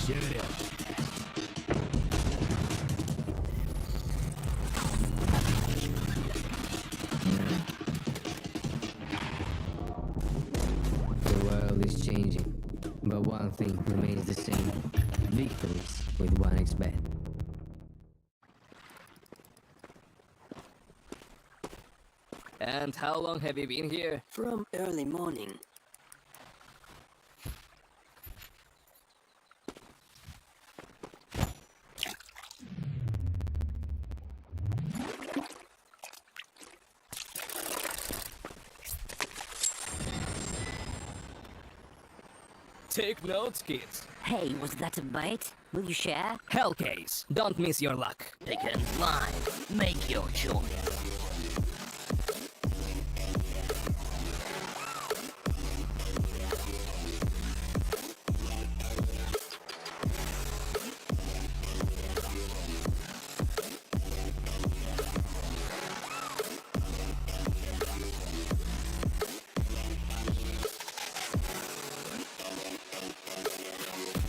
Shoot him. The world is changing, but one thing remains the same. Victories with 1xbet. And how long have you been here? From early morning. Take notes, kids. Hey, was that a bite? Will you share? Hellcase, don't miss your luck. Pick and live. Make your choice.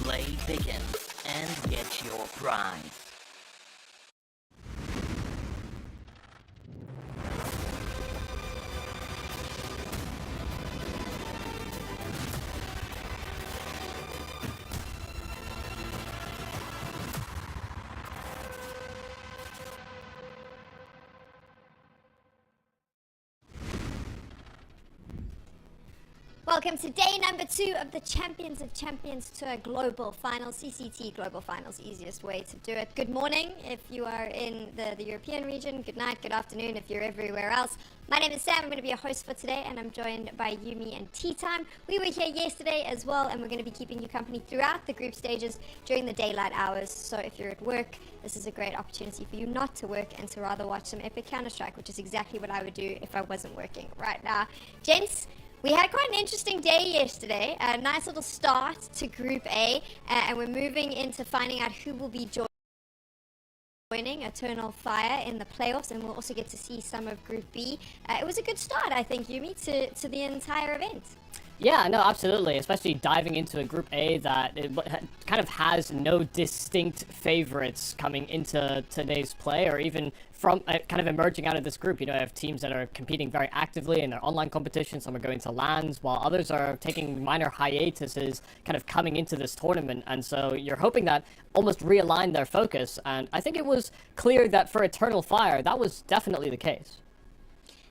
Play begin and get your prize. Welcome to day number 2 of the Champions of Champions Tour Global Finals, CCT Global Finals, easiest way to do it. Good morning if you are in the European region, good night, good afternoon if you're everywhere else. My name is Sam, I'm going to be your host for today, and I'm joined by Yumi and Tea Time. We were here yesterday as well, and we're going to be keeping you company throughout the group stages during the daylight hours. So if you're at work, this is a great opportunity for you not to work and to rather watch some epic Counter-Strike, which is exactly what I would do if I wasn't working right now. Gents, we had quite an interesting day yesterday, a nice little start to Group A, and we're moving into finding out who will be joining Eternal Fire in the playoffs, and we'll also get to see some of Group B. It was a good start, I think, Yumi, to the entire event. Yeah, no, absolutely, especially diving into a Group A that kind of has no distinct favorites coming into today's play, or even from kind of emerging out of this group. You know, I have teams that are competing very actively in their online competition, some are going to LANs, while others are taking minor hiatuses kind of coming into this tournament, and so you're hoping that almost realign their focus, and I think it was clear that for Eternal Fire, that was definitely the case.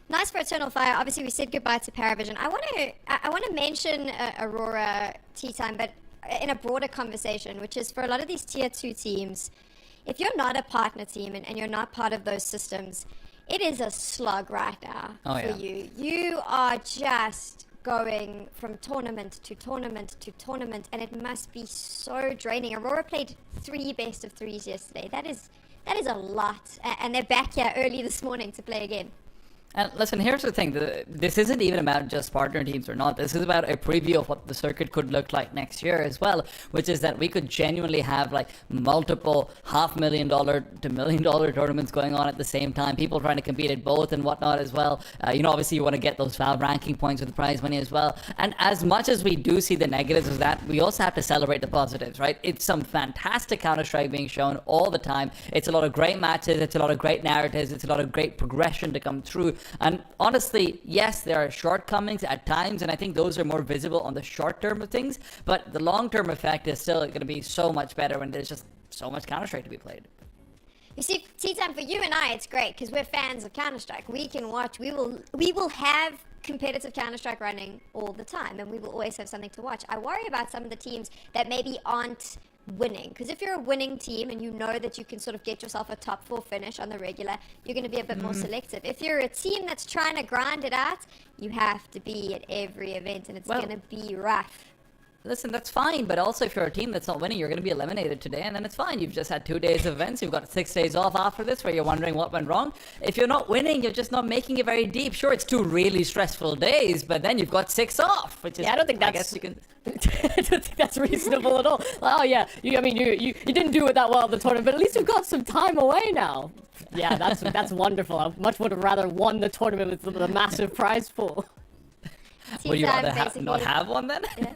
Nice for Eternal Fire. Obviously, we said goodbye to Paravision. I want to mention Aurora Tea Time, but in a broader conversation, which is for a lot of these tier 2 teams, if you're not a partner team and you're not part of those systems, it is a slug right now for you. You are just going from tournament to tournament to tournament, and it must be so draining. Aurora played 3 best of 3s yesterday. That is a lot, and they're back here early this morning to play again. And listen, here's the thing. This isn't even about just partner teams or not. This is about a preview of what the circuit could look like next year as well, which is that we could genuinely have like multiple $500,000 to $1 million tournaments going on at the same time, people trying to compete at both and whatnot as well. Obviously you want to get those Valve ranking points with the prize money as well. And as much as we do see the negatives of that, we also have to celebrate the positives, right? It's some fantastic Counter-Strike being shown all the time. It's a lot of great matches. It's a lot of great narratives. It's a lot of great progression to come through. And honestly, yes, there are shortcomings at times, and I think those are more visible on the short term of things, but the long term effect is still going to be so much better when there's just so much Counter-Strike to be played. You see, Tea Time, for you and I, it's great because we're fans of Counter-Strike. We can watch, we will have competitive Counter-Strike running all the time, and we will always have something to watch. I worry about some of the teams that maybe aren't winning, because if you're a winning team and you know that you can sort of get yourself a top 4 finish on the regular, you're going to be a bit more selective. If you're a team that's trying to grind it out, you have to be at every event, and it's going to be rough. Listen, that's fine, but also if you're a team that's not winning, you're going to be eliminated today, and then it's fine. You've just had 2 days of events. You've got 6 days off after this where you're wondering what went wrong. If you're not winning, you're just not making it very deep. Sure, it's 2 really stressful days, but then you've got 6 off, which is... Yeah, I don't think that's... I guess you can... I don't think that's reasonable at all. Oh yeah, you didn't do it that well at the tournament, but at least you've got some time away now. Yeah, that's wonderful. I much would have rather won the tournament with the massive prize pool. Would you rather not have one then? Yeah.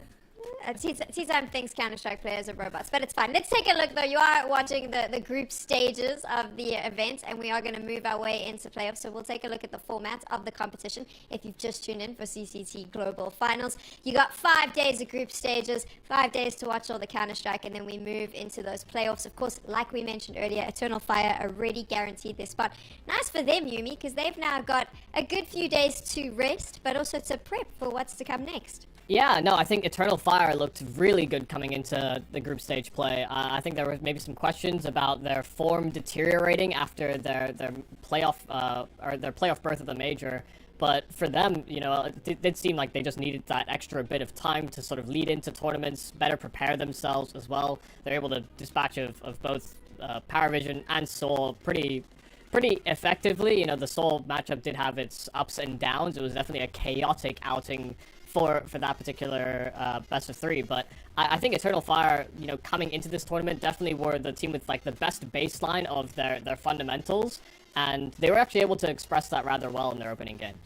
T-Time thinks Counter-Strike players are robots, but it's fine. Let's take a look, though. You are watching the group stages of the event, and we are going to move our way into playoffs. So we'll take a look at the format of the competition. If you've just tuned in for CCT Global Finals, you got 5 days of group stages, 5 days to watch all the Counter-Strike, and then we move into those playoffs. Of course, like we mentioned earlier, Eternal Fire already guaranteed their spot. Nice for them, Yumi, because they've now got a good few days to rest, but also to prep for what's to come next. Yeah, no, I think Eternal Fire looked really good coming into the group stage play. I think there were maybe some questions about their form deteriorating after their playoff or their playoff berth of the major. But for them, you know, it did seem like they just needed that extra bit of time to sort of lead into tournaments, better prepare themselves as well. They're able to dispatch of both Paravision and Soul pretty effectively. You know, the Soul matchup did have its ups and downs. It was definitely a chaotic outing for that particular best of 3, but I think Eternal Fire, you know, coming into this tournament definitely were the team with like the best baseline of their fundamentals, and they were actually able to express that rather well in their opening games.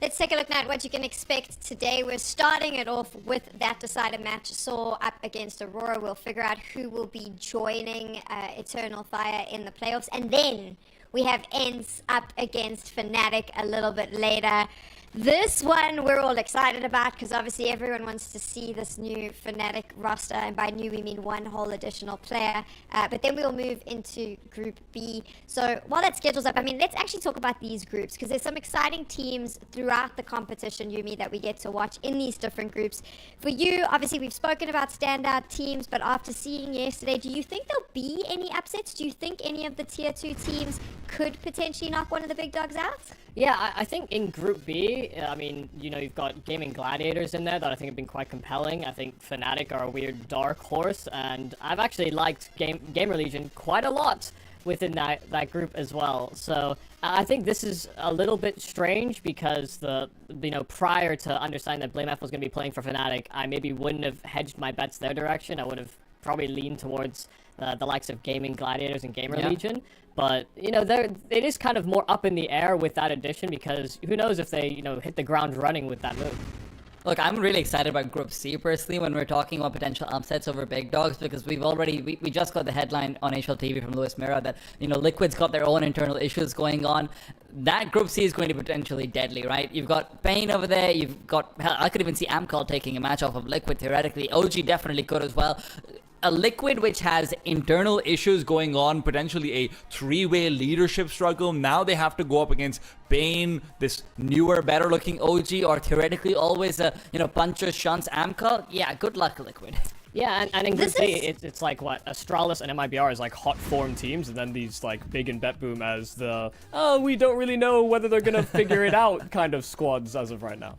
Let's take a look now at what you can expect today. We're starting it off with that decided match, Saw up against Aurora. We'll figure out who will be joining Eternal Fire in the playoffs, and then we have Ents up against Fnatic a little bit later. This one we're all excited about because obviously everyone wants to see this new Fnatic roster, and by new we mean one whole additional player. But then we'll move into Group B. So while that schedule's up, I mean, let's actually talk about these groups because there's some exciting teams throughout the competition, Yumi, that we get to watch in these different groups. For you, obviously we've spoken about standout teams, but after seeing yesterday, do you think there'll be any upsets? Do you think any of the tier 2 teams could potentially knock one of the big dogs out? Yeah, I think in Group B, I mean, you know, you've got Gaming Gladiators in there that I think have been quite compelling. I think Fnatic are a weird dark horse, and I've actually liked Gamer Legion quite a lot within that group as well. So I think this is a little bit strange because prior to understanding that BlameF was going to be playing for Fnatic, I maybe wouldn't have hedged my bets their direction. I would have probably leaned towards the likes of Gaming Gladiators and Gamer Legion. But, you know, it is kind of more up in the air with that addition because who knows if they, you know, hit the ground running with that move. Look, I'm really excited about Group C personally when we're talking about potential upsets over big dogs because we just got the headline on HLTV from Louis Mira that, you know, Liquid's got their own internal issues going on. That Group C is going to be potentially deadly, right? You've got Pain over there, you've got, hell, I could even see Amcol taking a match off of Liquid theoretically. OG definitely could as well. A Liquid which has internal issues going on, potentially a 3-way leadership struggle. Now they have to go up against Bane, this newer, better-looking OG, or theoretically always a, you know, puncher, shunts, Amcol. Yeah, good luck, Liquid. Yeah, and in Group C, it's like, what, Astralis and MIBR is like hot form teams, and then these, like, Big and BetBoom as the, we don't really know whether they're gonna figure it out kind of squads as of right now.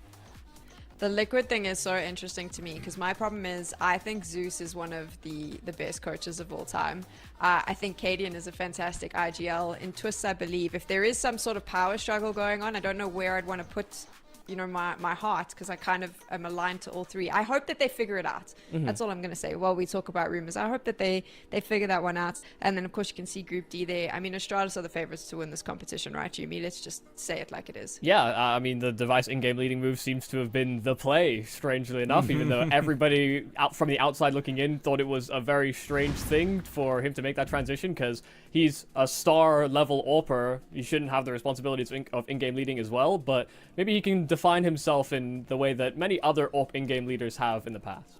The Liquid thing is so interesting to me because my problem is I think Zeus is one of the best coaches of all time. I think Cadian is a fantastic IGL. In Twists, I believe, if there is some sort of power struggle going on, I don't know where I'd want to put, you know, my heart because I kind of am aligned to all three. I hope that they figure it out. That's all I'm going to say while we talk about rumors. I hope that they figure that one out. And then, of course, you can see Group D there. I mean, Astralis are the favorites to win this competition, right, Yumi? Let's just say it like it is. Yeah, I mean, the device in-game leading move seems to have been the play, strangely enough, even though everybody out from the outside looking in thought it was a very strange thing for him to make that transition because he's a star-level AWPer. He shouldn't have the responsibilities of in-game leading as well, but maybe he can define himself in the way that many other AWP in-game leaders have in the past.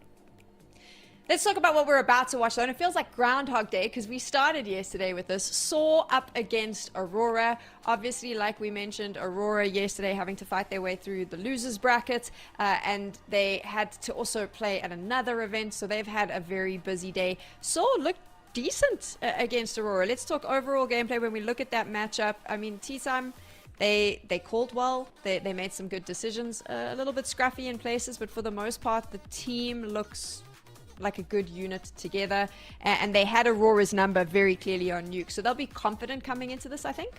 Let's talk about what we're about to watch, though, and it feels like Groundhog Day because we started yesterday with this. Saw up against Aurora. Obviously, like we mentioned, Aurora yesterday having to fight their way through the losers bracket, and they had to also play at another event, so they've had a very busy day. Saw looked decent against Aurora. Let's talk overall gameplay when we look at that matchup. I mean, T-Time, they called well. They made some good decisions. A little bit scruffy in places, but for the most part, the team looks like a good unit together. And they had Aurora's number very clearly on Nuke. So they'll be confident coming into this, I think.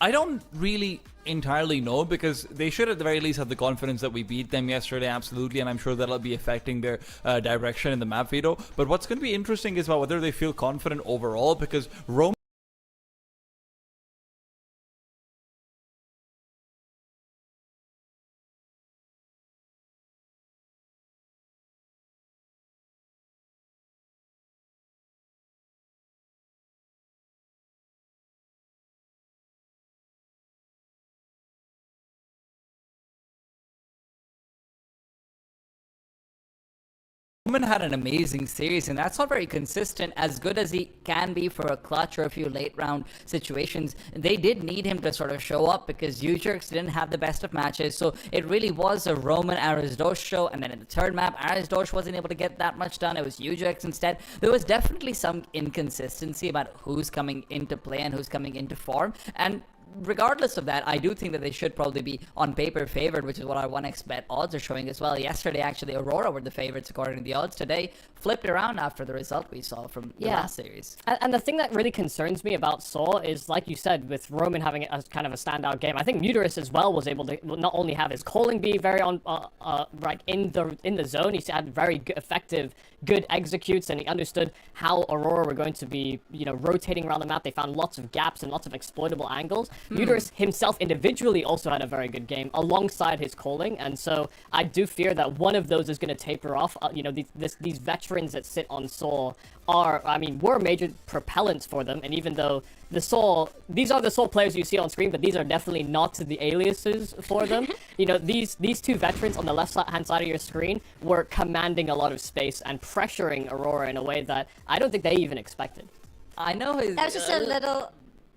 I don't really entirely know because they should at the very least have the confidence that we beat them yesterday, absolutely, and I'm sure that'll be affecting their direction in the map veto. But what's going to be interesting is about whether they feel confident overall because Rome Roman had an amazing series, and that's not very consistent. As good as he can be for a clutch or a few late round situations, they did need him to sort of show up because Ujerks didn't have the best of matches. So it really was a Roman Arizdosh show, and then in the third map, Arizdosh wasn't able to get that much done. It was Ujerks instead. There was definitely some inconsistency about who's coming into play and who's coming into form, and regardless of that, I do think that they should probably be on paper favored, which is what our 1xBet odds are showing as well. Yesterday, actually, Aurora were the favorites according to the odds. Today, flipped around after the result we saw from the last series. And the thing that really concerns me about Saw is, like you said, with Roman having a kind of a standout game, I think Muterus as well was able to not only have his calling be very on right in the zone, he had very effective, good executes, and he understood how Aurora were going to be, rotating around the map. They found lots of gaps and lots of exploitable angles. Muterus himself individually also had a very good game alongside his calling, and so I do fear that one of those is going to taper off. These veterans that sit on Soul were major propellants for them, and even though these are the Soul players you see on screen, but these are definitely not the aliases for them. These two veterans on the left hand side of your screen were commanding a lot of space and pressuring Aurora in a way that I don't think they even expected. I know that was just a little.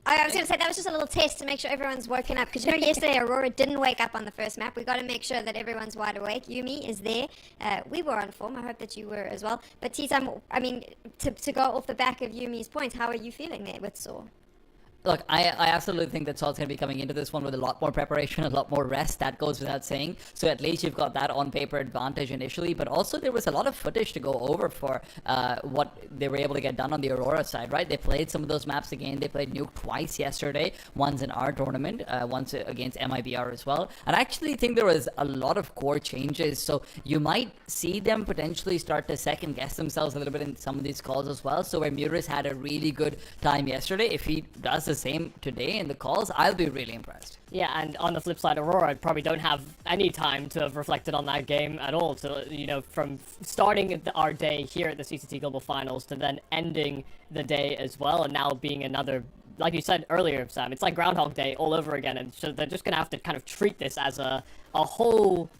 I was going to say, that was just a little test to make sure everyone's woken up. Because, yesterday Aurora didn't wake up on the first map. We got to make sure that everyone's wide awake. Yumi is there. We were on form. I hope that you were as well. But, T-Time, to go off the back of Yumi's points, how are you feeling there with Saw? Look, I absolutely think that Salt's going to be coming into this one with a lot more preparation, a lot more rest. That goes without saying. So at least you've got that on paper advantage initially. But also there was a lot of footage to go over for what they were able to get done on the Aurora side, right? They played some of those maps again. They played Nuke twice yesterday. Once in our tournament, once against MIBR as well. And I actually think there was a lot of core changes. So you might see them potentially start to second guess themselves a little bit in some of these calls as well. So where Muris had a really good time yesterday, if he does the same today in the calls, I'll be really impressed. Yeah, and on the flip side, Aurora probably don't have any time to have reflected on that game at all. So, from starting our day here at the CCT Global Finals to then ending the day as well, and now being another, like you said earlier, Sam, it's like Groundhog Day all over again, and so they're just going to have to kind of treat this as a whole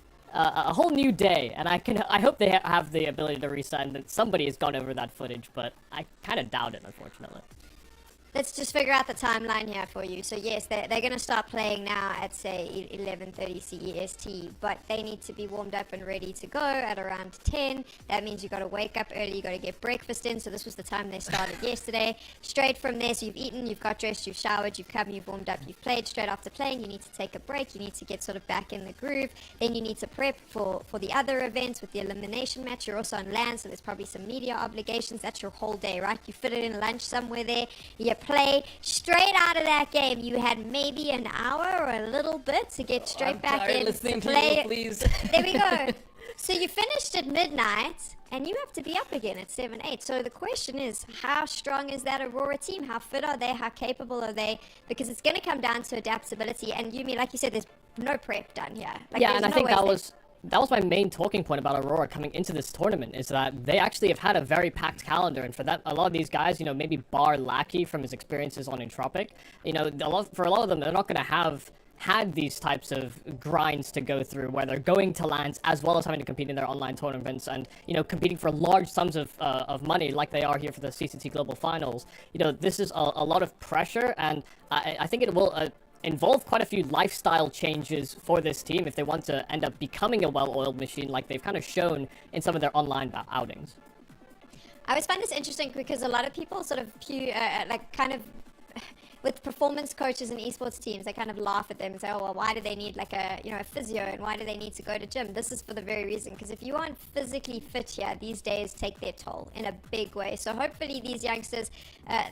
new day, and I hope they have the ability to reset, and that somebody has gone over that footage, but I kind of doubt it, unfortunately. Let's just figure out the timeline here for you. So yes, they're going to start playing now at, say, 11:30 CEST, but they need to be warmed up and ready to go at around 10. That means you've got to wake up early, you've got to get breakfast in. So this was the time they started yesterday. Straight from there, so you've eaten, you've got dressed, you've showered, you've come, you've warmed up, you've played. Straight after playing, you need to take a break, you need to get sort of back in the groove. Then you need to prep for the other events with the elimination match. You're also on LAN, so there's probably some media obligations. That's your whole day, right? You fit it in lunch somewhere there. You play. Straight out of that game, you had maybe an hour or a little bit to get straight back in to play. Please. There we go. So you finished at midnight, and you have to be up again at 7, 8. So the question is, how strong is that Aurora team? How fit are they? How capable are they? Because it's going to come down to adaptability. And Yumi, like you said, there's no prep done here. And I think that was my main talking point about Aurora coming into this tournament, is that they actually have had a very packed calendar, and for that, a lot of these guys, maybe bar Lackey from his experiences on Entropic, for a lot of them, they're not going to have had these types of grinds to go through, where they're going to lands as well as having to compete in their online tournaments and, competing for large sums of money like they are here for the CCT Global Finals. This is a lot of pressure, and I think it will involve quite a few lifestyle changes for this team if they want to end up becoming a well-oiled machine like they've kind of shown in some of their online outings. I always find this interesting because a lot of people sort of with performance coaches and esports teams, they kind of laugh at them and say, oh, well, why do they need a physio, and why do they need to go to gym? This is for the very reason, because if you aren't physically fit here, these days take their toll in a big way. So hopefully these youngsters,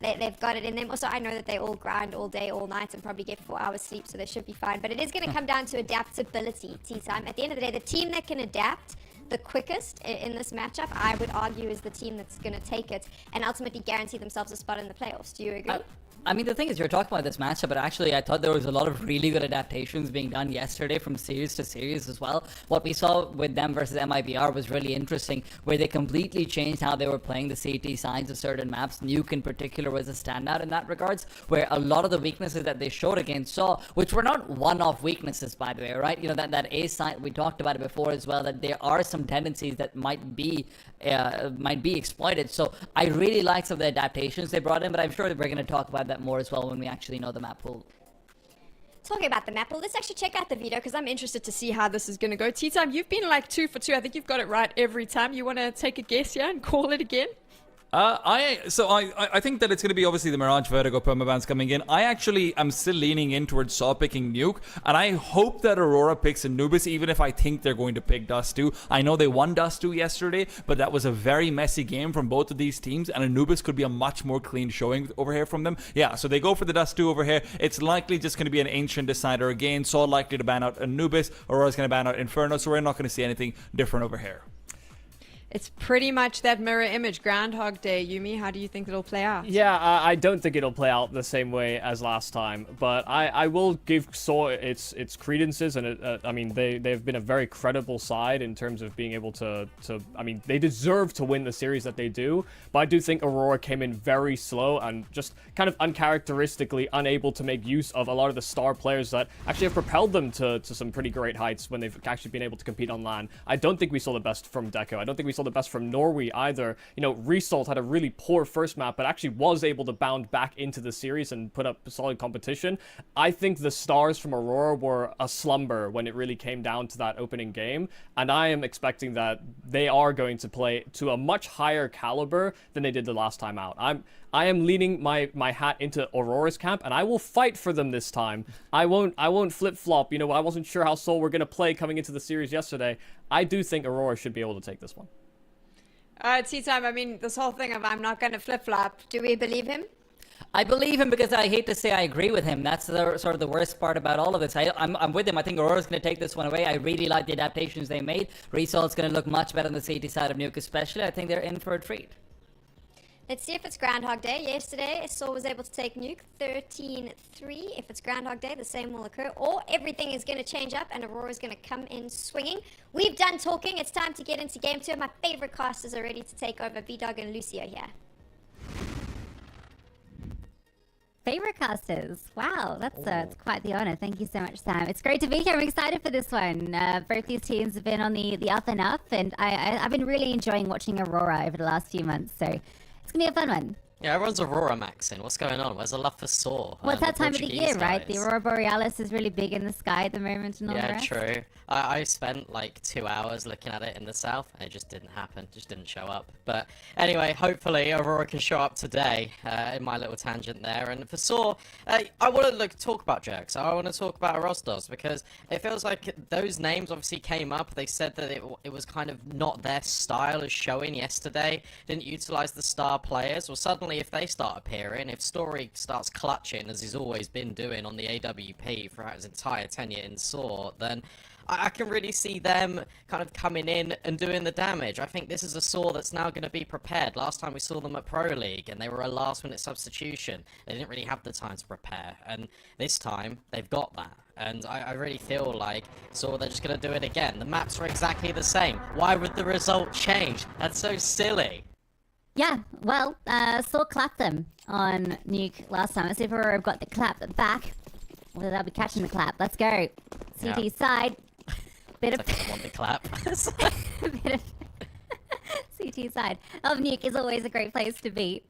they've got it in them. Also, I know that they all grind all day, all night, and probably get 4 hours sleep, so they should be fine. But it is going to come down to adaptability, T-Time. At the end of the day, the team that can adapt the quickest in this matchup, I would argue, is the team that's going to take it and ultimately guarantee themselves a spot in the playoffs. Do you agree? The thing is, you're talking about this matchup, but actually I thought there was a lot of really good adaptations being done yesterday from series to series as well. What we saw with them versus MIBR was really interesting, where they completely changed how they were playing the CT sides of certain maps. Nuke in particular was a standout in that regards, where a lot of the weaknesses that they showed against Saw, which were not one-off weaknesses, by the way, right? That A side, we talked about it before as well, that there are some tendencies that might be exploited. So I really like some of the adaptations they brought in, but I'm sure that we're going to talk about that more as well when we actually know the map pool. Talking about the map, well, let's actually check out the video because I'm interested to see how this is going to go. Tea Time, you've been like 2 for 2. I think you've got it right every time. You want to take a guess here and call it again? I think that it's going to be obviously the Mirage Vertigo permabans coming in. I actually am still leaning in towards Saw picking Nuke, and I hope that Aurora picks Anubis, even if I think they're going to pick Dust 2. I know they won Dust 2 yesterday, but that was a very messy game from both of these teams, and Anubis could be a much more clean showing over here from them. Yeah, so they go for the Dust 2 over here. It's likely just going to be an Ancient Decider again. Saw likely to ban out Anubis. Aurora's going to ban out Inferno, so we're not going to see anything different over here. It's pretty much that mirror image, Groundhog Day. Yumi, how do you think it'll play out? Yeah, I don't think it'll play out the same way as last time, but I will give Saw its credences, and I mean, they've been a very credible side in terms of being able to I mean, they deserve to win the series that they do, but I do think Aurora came in very slow and just kind of uncharacteristically unable to make use of a lot of the star players that actually have propelled them to some pretty great heights when they've actually been able to compete on LAN. I don't think we saw the best from Deco. I don't think we saw the best from Norway either. You know, Result had a really poor first map, but actually was able to bound back into the series and put up solid competition. I think the stars from Aurora were a slumber when it really came down to that opening game, and I am expecting that they are going to play to a much higher caliber than they did the last time out. I am leaning my hat into Aurora's camp, and I will fight for them this time. I won't flip-flop. You know, I wasn't sure how Seoul were going to play coming into the series yesterday. I do think Aurora should be able to take this one. Tea Time, I mean, this whole thing of I'm not going to flip-flop, do we believe him? I believe him because I hate to say I agree with him. That's sort of the worst part about all of this. I'm with him. I think Aurora's going to take this one away. I really like the adaptations they made. Result's going to look much better on the CT side of Nuke especially. I think they're in for a treat. Let's see if it's Groundhog Day. Yesterday, Saw was able to take Nuke 13-3. If it's Groundhog Day, the same will occur. Or everything is going to change up and Aurora is going to come in swinging. We've done talking. It's time to get into Game 2. My favorite casters are ready to take over. V-Dog and Lucio here. Favorite casters. Wow, that's quite the honor. Thank you so much, Sam. It's great to be here. I'm excited for this one. Both these teams have been on the up and up, and I've been really enjoying watching Aurora over the last few months, so it's going to be a fun one. Yeah, everyone's Aurora maxing. What's going on? Where's the love for Saw? Well, it's that time of the year, right? Guys. The Aurora Borealis is really big in the sky at the moment and all the Yeah, rest. true. I spent like 2 hours looking at it in the south, and it just didn't happen. Just didn't show up. But anyway, hopefully Aurora can show up today in my little tangent there. And for Saw, I want to talk about Jerks. I want to talk about Rostos because it feels like those names obviously came up. They said that it was kind of not their style as showing yesterday. Didn't utilize the star players. Well, suddenly if they start appearing, if Story starts clutching as he's always been doing on the AWP throughout his entire tenure in Saw, then I can really see them kind of coming in and doing the damage. I think this is a Saw that's now going to be prepared. Last time we saw them at Pro League, and they were a last-minute substitution. They didn't really have the time to prepare, and this time, they've got that. And I really feel like Saw they're just going to do it again. The maps are exactly the same. Why would the result change? That's so silly. Yeah, well, Saw clapped them on Nuke last time. Let's see if Aurora have got the clap back. Whether they'll be catching the clap. Let's go. CT side. Bit of... I want the clap. bit of... CT side of Nuke is always a great place to be.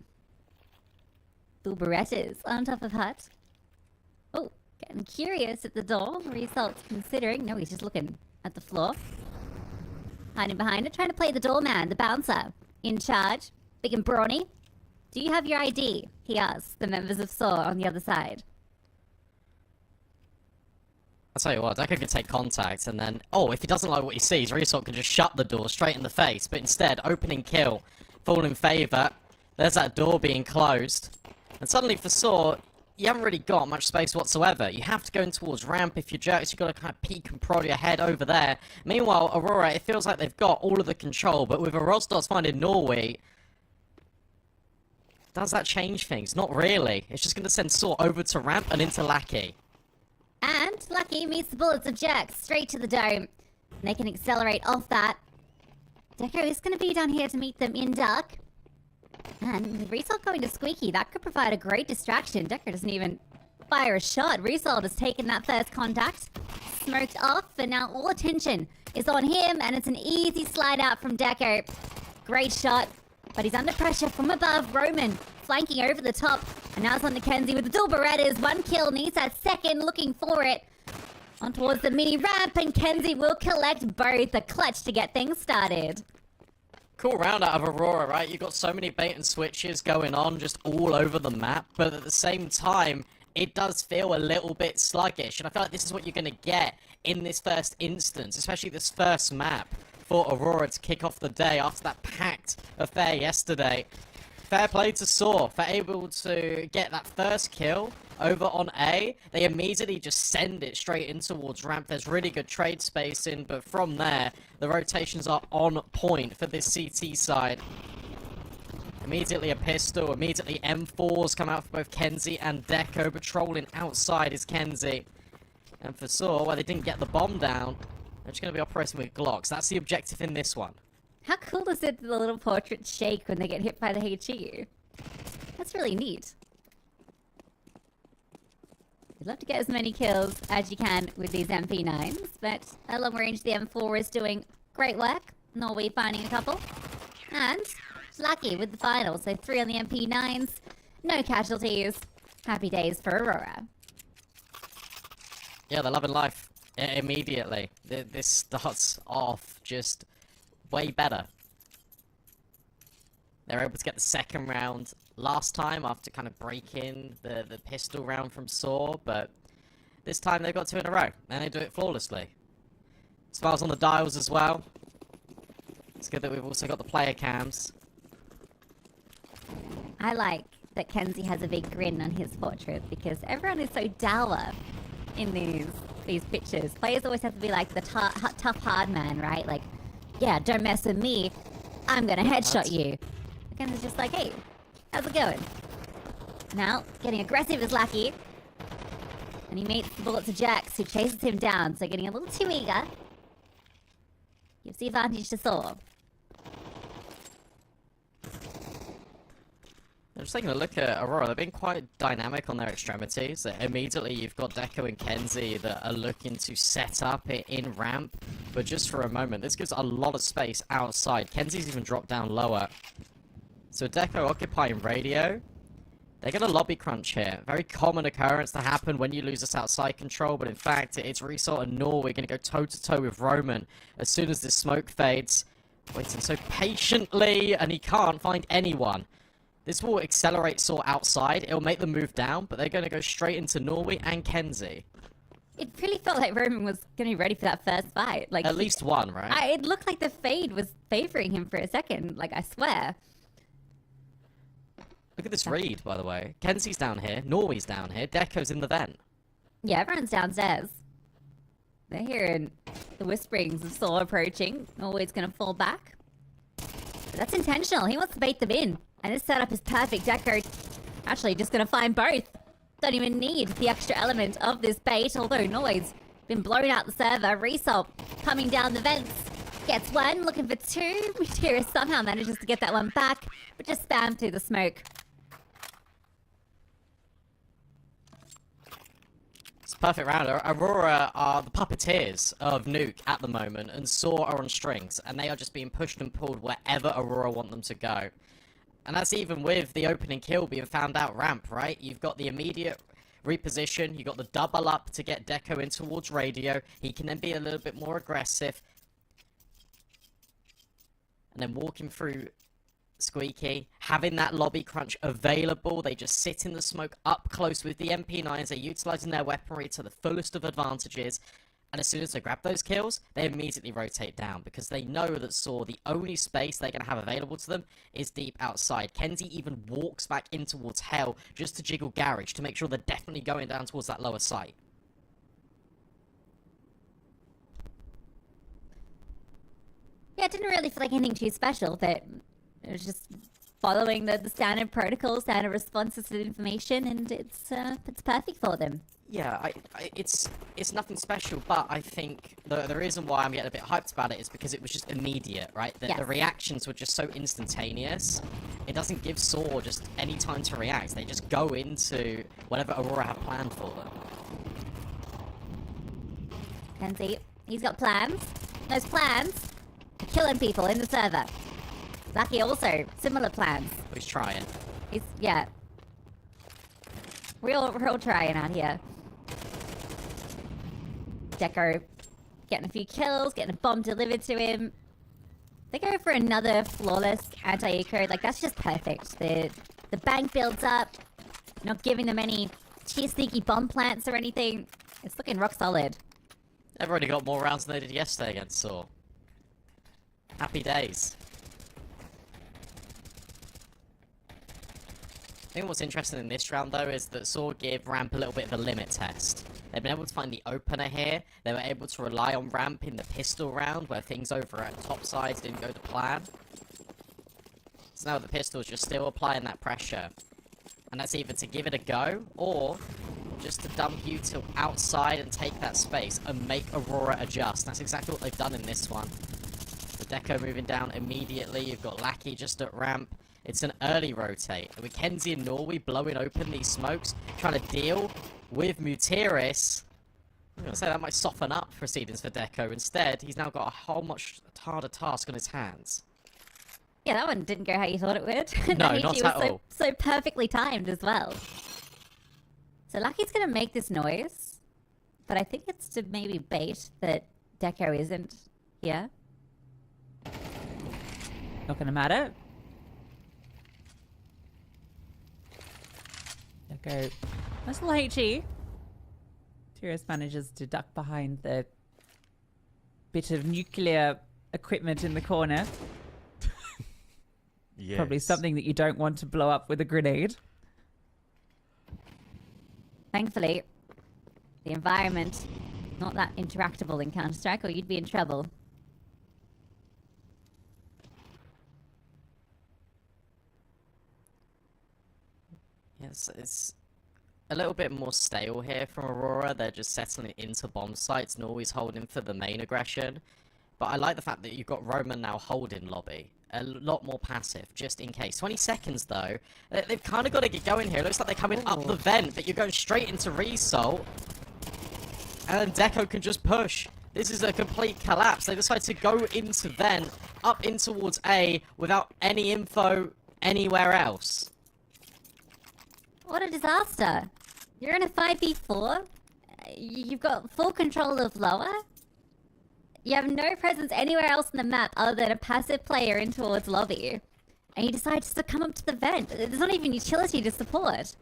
Two Berettas on top of Hut. Oh, getting curious at the door. Results considering. No, he's just looking at the floor. Hiding behind it. Trying to play the doorman, the bouncer. In charge. Big and brawny. Do you have your ID? He asks the members of Saw on the other side. I'll tell you what, Deco can take contact and then, if he doesn't like what he sees, Resort can just shut the door straight in the face. But instead, opening kill, fall in favour. There's that door being closed. And suddenly for Saw, you haven't really got much space whatsoever. You have to go in towards ramp. If you're Jerks, you've got to kind of peek and prod your head over there. Meanwhile, Aurora, it feels like they've got all of the control, but with Rostos finding Norway, does that change things? Not really. It's just going to send Saw over to ramp and into Lackey. And Lucky meets the bullets of Jerks straight to the dome. They can accelerate off that. Deco is going to be down here to meet them in dark. And with Result going to Squeaky, that could provide a great distraction. Deco doesn't even fire a shot. Result has taken that first contact, smoked off, and now all attention is on him, and it's an easy slide out from Deco. Great shot, but he's under pressure from above. Roman flanking over the top, and now it's on to Kenzie with the dual Berettas. 1 kill, needs that second, looking for it. On towards the mini ramp, and Kenzie will collect both. The clutch to get things started. Cool round out of Aurora, right? You've got so many bait and switches going on just all over the map, but at the same time, it does feel a little bit sluggish, and I feel like this is what you're going to get in this first instance, especially this first map for Aurora to kick off the day after that packed affair yesterday. Fair play to Saw for able to get that first kill over on A. They immediately just send it straight in towards ramp. There's really good trade spacing, but from there, the rotations are on point for this CT side. Immediately a pistol, immediately M4s come out for both Kenzie and Deco. Patrolling outside is Kenzie. And for Saw, well, they didn't get the bomb down. They're just going to be operating with Glocks. That's the objective in this one. How cool is it that the little portraits shake when they get hit by the HE? That's really neat. You'd love to get as many kills as you can with these MP9s, but at long range the M4 is doing great work. Norway finding a couple. And lucky with the final, so 3 on the MP9s, no casualties. Happy days for Aurora. Yeah, they're loving life immediately. This starts off just way better. They're able to get the second round last time after kind of breaking the pistol round from Saw, but this time they've got 2 in a row, and they do it flawlessly. Smiles on the dials as well. It's good that we've also got the player cams. I like that Kenzie has a big grin on his portrait because everyone is so dour in these pictures. Players always have to be like the tough hard man, right? Like, yeah, don't mess with me. I'm gonna headshot you. Kenzie's just like, hey, how's it going? Now, getting aggressive is Lucky. And he mates the bullet to Jax, who chases him down, so getting a little too eager. Gives the advantage to Saw. I'm just taking a look at Aurora. They've been quite dynamic on their extremities. Immediately, you've got Deco and Kenzie that are looking to set up it in ramp. But just for a moment, this gives a lot of space outside. Kenzie's even dropped down lower. So Deco occupying radio. They're going to lobby crunch here. Very common occurrence to happen when you lose this outside control. But in fact, it's Resort and Norway going to go toe-to-toe with Roman as soon as this smoke fades. Waiting so patiently, and he can't find anyone. This will accelerate Saw outside. It'll make them move down, but they're going to go straight into Norway and Kenzie. It really felt like Roman was going to be ready for that first fight. Like at least one, right? It looked like the fade was favoring him for a second. Like, I swear. Look at this read, by the way. Kenzie's down here. Norway's down here. Deco's in the vent. Yeah, everyone's downstairs. They're hearing the whisperings of Saw approaching. Norway's going to fall back. But that's intentional. He wants to bait them in. And this setup is perfect. Deco actually just going to find both. Don't even need the extra element of this bait, although Noise been blown out the server. Result coming down the vents. Gets one, looking for 2. Materia somehow manages to get that one back, but just spam through the smoke. It's a perfect round. Aurora are the puppeteers of Nuke at the moment, and Saw are on strings, and they are just being pushed and pulled wherever Aurora want them to go. And that's even with the opening kill being found out ramp, right? You've got the immediate reposition, you've got the double up to get Deco in towards radio. He can then be a little bit more aggressive. And then walking through Squeaky, having that lobby crunch available. They just sit in the smoke up close with the MP9s. They're utilising their weaponry to the fullest of advantages. And as soon as they grab those kills, they immediately rotate down because they know that Saw, the only space they're going to have available to them is deep outside. Kenzie even walks back in towards Hell just to jiggle Garage to make sure they're definitely going down towards that lower site. Yeah, it didn't really feel like anything too special, but it was just following the standard protocols, standard responses to information, and it's perfect for them. Yeah, it's nothing special, but I think the reason why I'm getting a bit hyped about it is because it was just immediate, right? The reactions were just so instantaneous, it doesn't give Saw just any time to react. They just go into whatever Aurora have planned for them. Kenzie, he's got plans. Those plans are killing people in the server. Lucky also, similar plans. He's trying. Yeah. We're all trying out here. Deco getting a few kills, getting a bomb delivered to him. They go for another flawless anti-eco. Like, that's just perfect. The bank builds up, not giving them any sneaky bomb plants or anything. It's looking rock solid. They've already got more rounds than they did yesterday against Saw. Happy days. I think what's interesting in this round, though, is that Saw give Ramp a little bit of a limit test. They've been able to find the opener here. They were able to rely on Ramp in the pistol round, where things over at top sides didn't go to plan. So now the pistol's just still applying that pressure. And that's either to give it a go, or just to dump you to outside and take that space and make Aurora adjust. That's exactly what they've done in this one. The Deco moving down immediately. You've got Lackey just at Ramp. It's an early rotate. With Kenzie and Norway blowing open these smokes, trying to deal with Mutiris. I'm going to say that might soften up proceedings for Deco. Instead, he's now got a whole much harder task on his hands. Yeah, that one didn't go how you thought it would. No, not at all. So perfectly timed as well. So Lucky's going to make this noise, but I think it's to maybe bait that Deco isn't here. Not going to matter. Deco. Nice little HE. Tyrus manages to duck behind the bit of nuclear equipment in the corner. Yes. Probably something that you don't want to blow up with a grenade. Thankfully, the environment not that interactable in Counter-Strike, or you'd be in trouble. Yes, it's a little bit more stale here from Aurora. They're just settling into bomb sites and always holding for the main aggression. But I like the fact that you've got Roman now holding lobby. A lot more passive, just in case. 20 seconds, though. They've kind of got to get going here. It looks like they're coming up the vent, but you're going straight into Result. And Deco can just push. This is a complete collapse. They decide to go into vent, up in towards A, without any info anywhere else. What a disaster. You're in a 5v4. You've got full control of lower. You have no presence anywhere else in the map other than a passive player in towards lobby. And you decide just to come up to the vent. There's not even utility to support.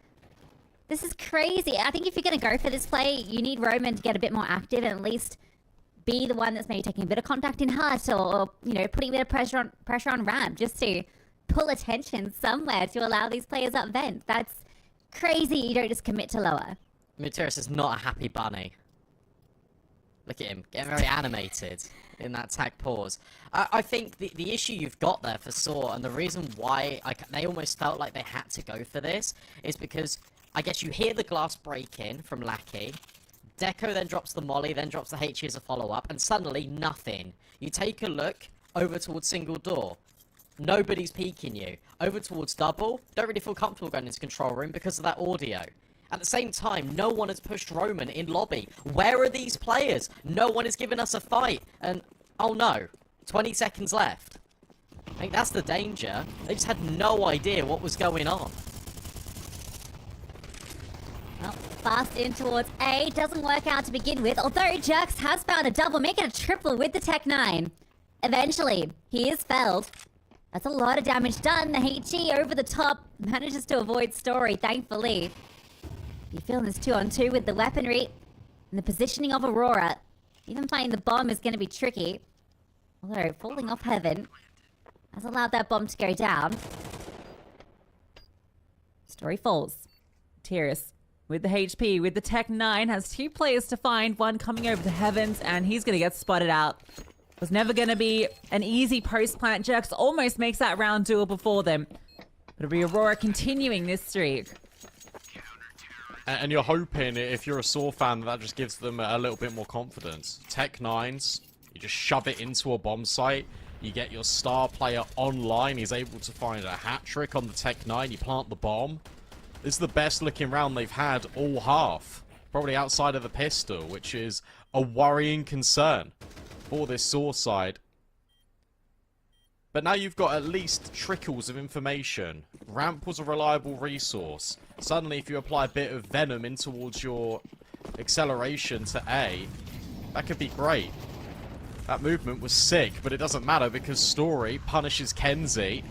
This is crazy. I think if you're going to go for this play, you need Roman to get a bit more active and at least be the one that's maybe taking a bit of contact in hut, or you know, putting a bit of pressure on ramp just to pull attention somewhere to allow these players up vent. That's crazy. You don't just commit to lower. Mutiris is not a happy bunny. Look at him, getting very animated in that tag pause. I think the issue you've got there for Saw, and the reason why they almost felt like they had to go for this, is because I guess you hear the glass break in from Lackey. Deco then drops the molly, then drops the HE as a follow-up, and suddenly nothing. You take a look over towards single door. Nobody's peeking you. Over towards double, don't really feel comfortable going into control room because of that audio. At the same time, no one has pushed Roman in lobby. Where are these players? No one has given us a fight. And, oh no, 20 seconds left. I think that's the danger. They just had no idea what was going on. Well, fast in towards A. Doesn't work out to begin with, although Jerks has found a double, making a triple with the Tech 9. Eventually, he is felled. That's a lot of damage done. The HE over the top manages to avoid Story, thankfully. You're feeling this 2-on-2 with the weaponry and the positioning of Aurora. Even playing the bomb is going to be tricky. Although, falling off heaven has allowed that bomb to go down. Story falls. Tyrus with the HP, with the Tech 9, has two players to find. One coming over the heavens, and he's going to get spotted out. Was never going to be an easy post-plant. Jerks almost makes that round doable for them. But it'll be Aurora continuing this streak. And you're hoping, if you're a Saw fan, that just gives them a little bit more confidence. Tech 9s, you just shove it into a bomb site. You get your star player online. He's able to find a hat trick on the Tech 9. You plant the bomb. This is the best looking round they've had all half. Probably outside of the pistol, which is a worrying concern for this Source side. But now you've got at least trickles of information. Ramp was a reliable resource. Suddenly, if you apply a bit of venom in towards your acceleration to A, that could be great. That movement was sick, but it doesn't matter because Story punishes Kenzie.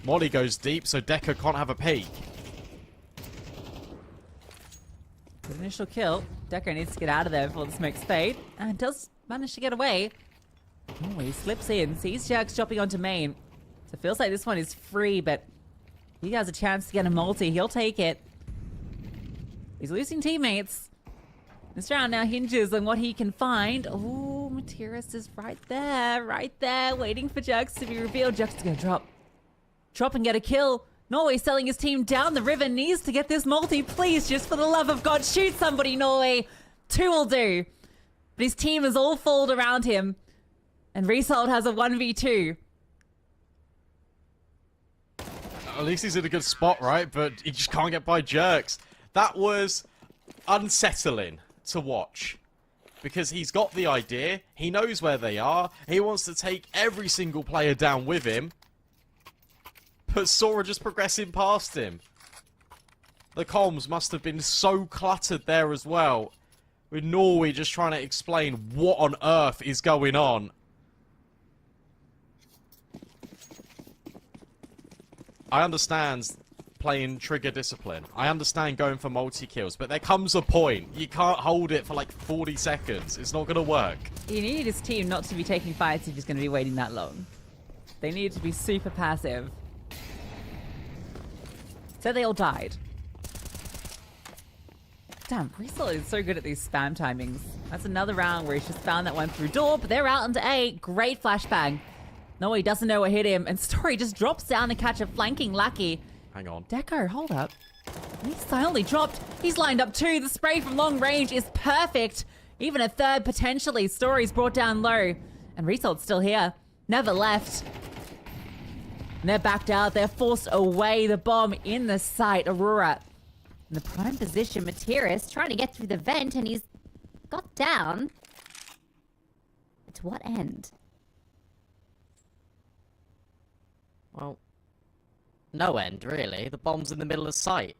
Molly goes deep, so Decker can't have a peek. Good initial kill. Decker needs to get out of there before the smokes fade, and does manage to get away. Oh, he slips in, sees Jax dropping onto main. So it feels like this one is free, but he has a chance to get a multi. He'll take it. He's losing teammates. This round now hinges on what he can find. Oh, Materis is right there, waiting for Jax to be revealed. Jax is gonna drop. Drop and get a kill. Norway selling his team down the river, needs to get this multi. Please, just for the love of God, shoot somebody, Norway. 2 will do. But his team is all fold around him. And Resold has a 1v2. At least he's in a good spot, right? But he just can't get by Jerks. That was unsettling to watch. Because he's got the idea. He knows where they are. He wants to take every single player down with him. But Sora just progressing past him. The comms must have been so cluttered there as well. With Norway just trying to explain what on earth is going on. I understand playing trigger discipline. I understand going for multi-kills, but there comes a point. You can't hold it for like 40 seconds. It's not going to work. You need his team not to be taking fights if he's going to be waiting that long. They need to be super passive. So they all died. Damn, Resold is so good at these spam timings. That's another round where he's just found that one through door, but they're out into A. Great flashbang. No, he doesn't know what hit him, and Story just drops down to catch a flanking Lucky. Hang on. Deco, hold up. He's silently dropped. He's lined up 2. The spray from long range is perfect. Even a 3rd potentially. Story's brought down low. And Resold's still here. Never left. And they're backed out. They're forced away. The bomb in the site. Aurora in the prime position. Materis trying to get through the vent, and he's got down. But to what end? Well, no end, really. The bomb's in the middle of sight.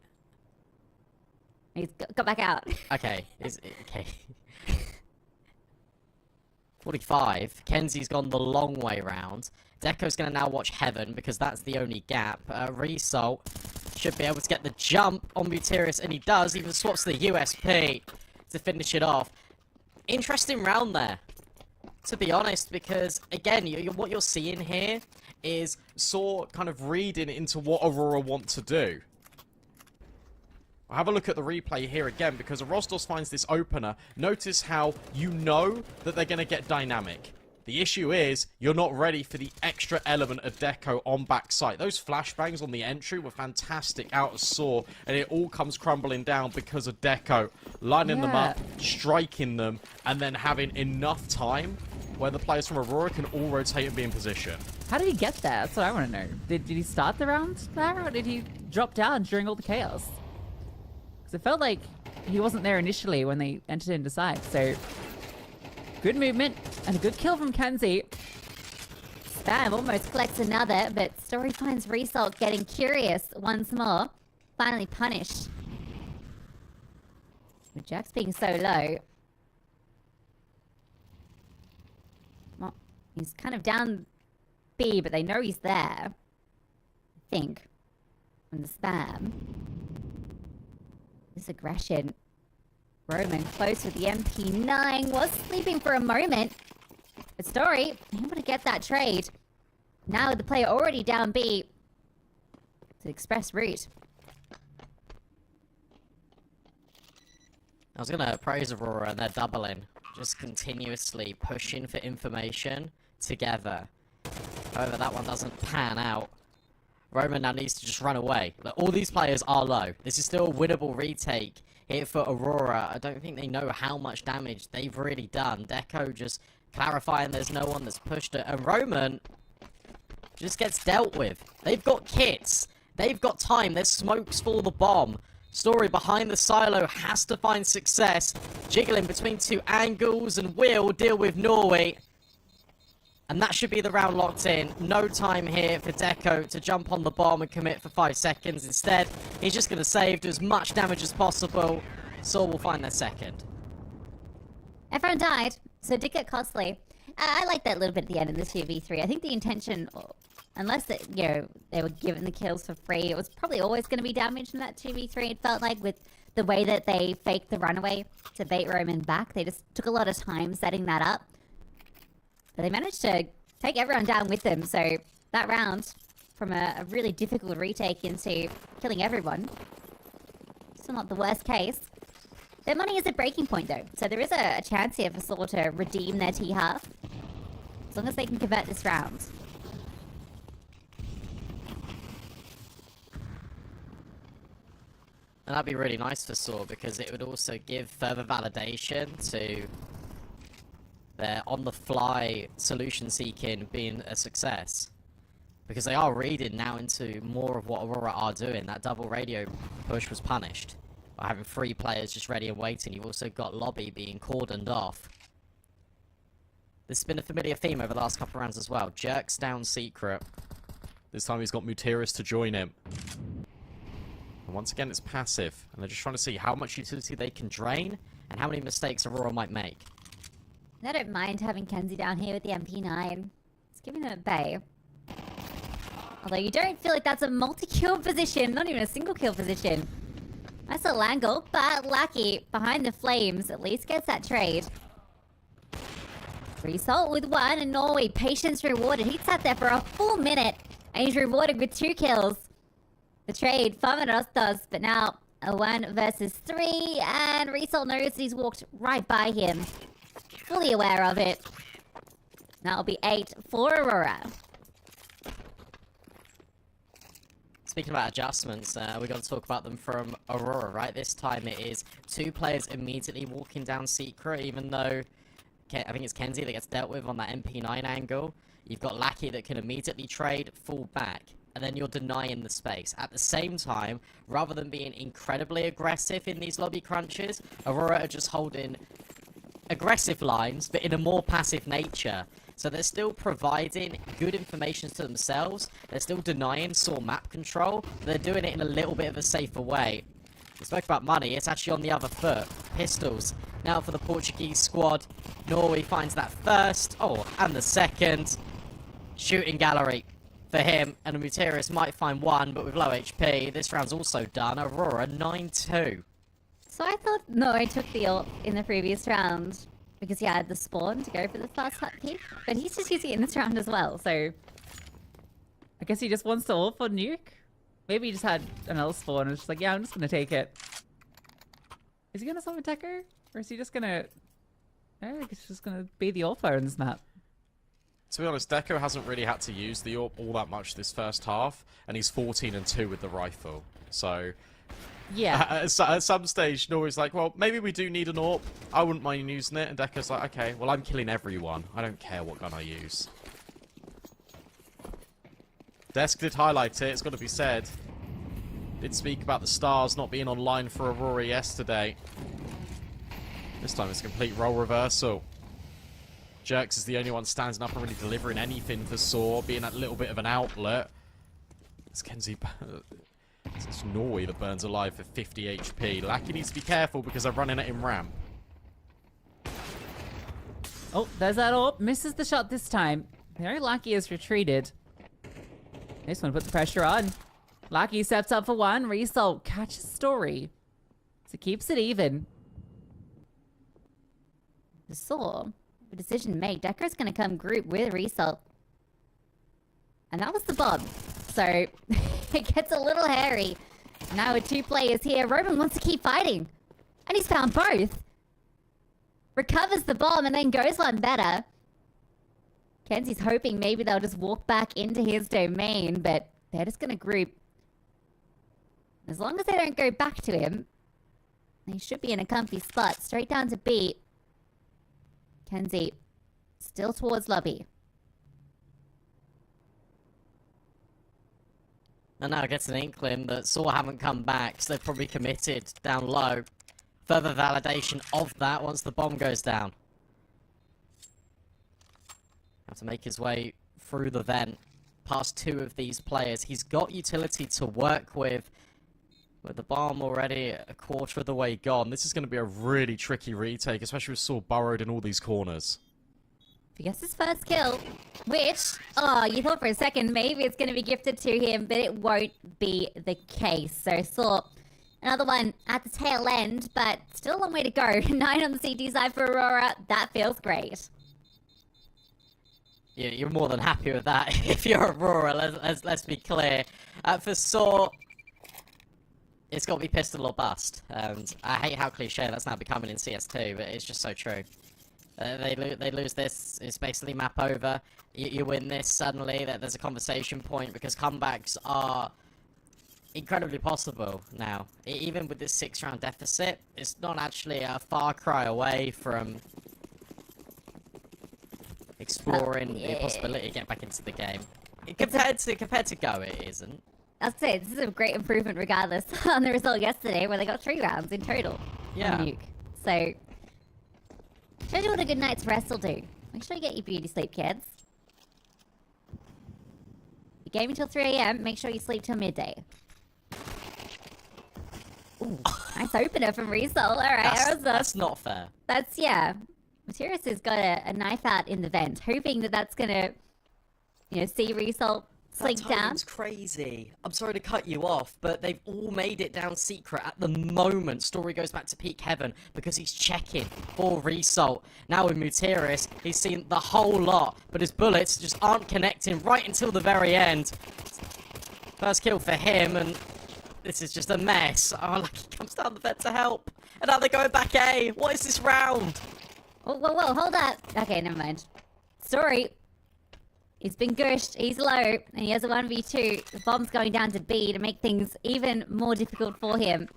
He's got back out. Okay, okay. 45. Kenzie's gone the long way round. Deco's going to now watch Heaven because that's the only gap. Result should be able to get the jump on Buterius, and he does. Even swaps the USP to finish it off. Interesting round there, to be honest, because, again, what you're seeing here is Saw kind of reading into what Aurora want to do. I'll have a look at the replay here again, because Rostos finds this opener. Notice how you know that they're going to get dynamic. The issue is, you're not ready for the extra element of Deco on backside. Those flashbangs on the entry were fantastic out of Saw, and it all comes crumbling down because of Deco lining them up, striking them, and then having enough time where the players from Aurora can all rotate and be in position. How did he get there? That's what I want to know. Did he start the round there, or did he drop down during all the chaos? Because it felt like he wasn't there initially when they entered into side. So, good movement and a good kill from Kenzie. Spam almost collects another, but Story finds Result getting curious once more. Finally punished. With Jax being so low. Well, he's kind of down B, but they know he's there. I think. From the spam. This aggression. Roman close with the MP9. Was sleeping for a moment. But Story able to get that trade. Now with the player already down B. It's an express route. I was going to praise Aurora, and they're doubling. Just continuously pushing for information together. However, that one doesn't pan out. Roman now needs to just run away. Like, all these players are low. This is still a winnable retake here for Aurora. I don't think they know how much damage they've really done. Deco just clarifying there's no one that's pushed it. And Roman, just gets dealt with. They've got kits. They've got time. There's smokes for the bomb. Story behind the silo has to find success. Jiggling between two angles and will deal with Norway. And that should be the round locked in. No time here for Deco to jump on the bomb and commit for 5 seconds. Instead, he's just going to save, do as much damage as possible. Saw will find their second. Everyone died, so it did get costly. I like that little bit at the end of the 2v3. I think the intention, unless it, they were given the kills for free, it was probably always going to be damaged in that 2v3. It felt like with the way that they faked the runaway to bait Roman back. They just took a lot of time setting that up. But they managed to take everyone down with them, so that round, from a really difficult retake into killing everyone, still not the worst case. Their money is at breaking point though, so there is a chance here for Saw to redeem their T-half, as long as they can convert this round. And that'd be really nice for Saw, because it would also give further validation to their on-the-fly solution-seeking being a success. Because they are reading now into more of what Aurora are doing. That double radio push was punished by having 3 players just ready and waiting. You've also got Lobby being cordoned off. This has been a familiar theme over the last couple of rounds as well. Jerks down secret. This time he's got Muteris to join him. And once again, it's passive. And they're just trying to see how much utility they can drain and how many mistakes Aurora might make. I don't mind having Kenzie down here with the MP9. It's giving them a bay. Although you don't feel like that's a multi-kill position, not even a single kill position. Nice little angle, but Lucky, behind the flames, at least gets that trade. Result with 1, and Norway, patience rewarded. He sat there for a full minute, and he's rewarded with 2 kills. The trade, Famanos does, but now a 1 versus 3, and Result knows he's walked right by him. Fully aware of it. That'll be 8 for Aurora. Speaking about adjustments, we're going to talk about them from Aurora, right? This time it is 2 players immediately walking down secret, even though I think it's Kenzie that gets dealt with on that MP9 angle. You've got Lackey that can immediately trade, fall back, and then you're denying the space. At the same time, rather than being incredibly aggressive in these lobby crunches, Aurora are just holding aggressive lines, but in a more passive nature. So they're still providing good information to themselves. They're still denying Saw map control. But they're doing it in a little bit of a safer way. We spoke about money. It's actually on the other foot. Pistols. Now for the Portuguese squad. Norway finds that first. Oh, and the second. Shooting gallery for him. And Muteris might find 1, but with low HP. This round's also done. Aurora 9-2. So I thought Norway took the ult in the previous round because he had the spawn to go for the fast hut pick, but he's just using it in this round as well, so... I guess he just wants to ult for nuke? Maybe he just had another spawn and was just like, yeah, I'm just gonna take it. Is he gonna summon Decker? Or is he just gonna... I think he's just gonna be the ult player in this map. To be honest, Deco hasn't really had to use the AWP all that much this first half, and he's 14-2 with the rifle. So, yeah. At some stage, Norway's like, well, maybe we do need an AWP. I wouldn't mind using it. And Deco's like, okay, well, I'm killing everyone. I don't care what gun I use. Desk did highlight it, it's got to be said. Did speak about the stars not being online for Aurora yesterday. This time it's a complete role reversal. Jerks is the only one standing up and really delivering anything for Saw, being that little bit of an outlet. It's Kenzie... It's Norway that burns alive for 50 HP. Lackey needs to be careful because they're running at him ramp. Oh, there's that ult. Misses the shot this time. Very Lucky has retreated. They just want to put the pressure on. Lucky steps up for 1. Result catches Story. So keeps it even. The Saw, the decision made. Decker's gonna come group with Result. And that was the bomb. So it gets a little hairy. Now with 2 players here, Roman wants to keep fighting. And he's found both. Recovers the bomb and then goes one better. Kenzie's hoping maybe they'll just walk back into his domain, but they're just gonna group. As long as they don't go back to him, they should be in a comfy spot. Straight down to B. Kenzie still towards lobby. and now gets an inkling that Saw haven't come back, so they've probably committed down low. Further validation of that once the bomb goes down. Have to make his way through the vent, past 2 of these players. He's got utility to work with the bomb already a quarter of the way gone. This is going to be a really tricky retake, especially with Saw burrowed in all these corners. He gets his first kill, which, oh, you thought for a second maybe it's going to be gifted to him, but it won't be the case. So Saw, another one at the tail end, but still a long way to go. 9 on the CT side for Aurora. That feels great. Yeah, you're more than happy with that if you're Aurora, let's be clear. For Saw, it's got to be pistol or bust. And I hate how cliche that's now becoming in CS2, but it's just so true. They lose this, it's basically map over. You win this, suddenly there's a conversation point, because comebacks are incredibly possible now. Even with this 6-round deficit, it's not actually a far cry away from exploring the possibility to get back into the game. Compared to Go, it isn't. I'll say this is a great improvement regardless on the result yesterday where they got 3 rounds in total. Yeah. On Nuke. So, shows you what a good night's rest will do. Make sure you get your beauty sleep, kids. You game until 3 AM, make sure you sleep till midday. Ooh, nice opener from Resol. Alright, that's not fair. That's, yeah. Materis has got a knife out in the vent, hoping that that's gonna, you know, see Resol slink down. It's crazy. I'm sorry to cut you off, but they've all made it down secret at the moment. Story goes back to peak heaven because he's checking for Result. Now with Muteris, he's seen the whole lot, but his bullets just aren't connecting right until the very end. First kill for him, and this is just a mess. Oh, like he comes down the vent to help, and now they're going back A. What is this round? Whoa, hold up. Okay, never mind. Story. He's been gushed, he's low, and he has a 1v2. The bomb's going down to B to make things even more difficult for him.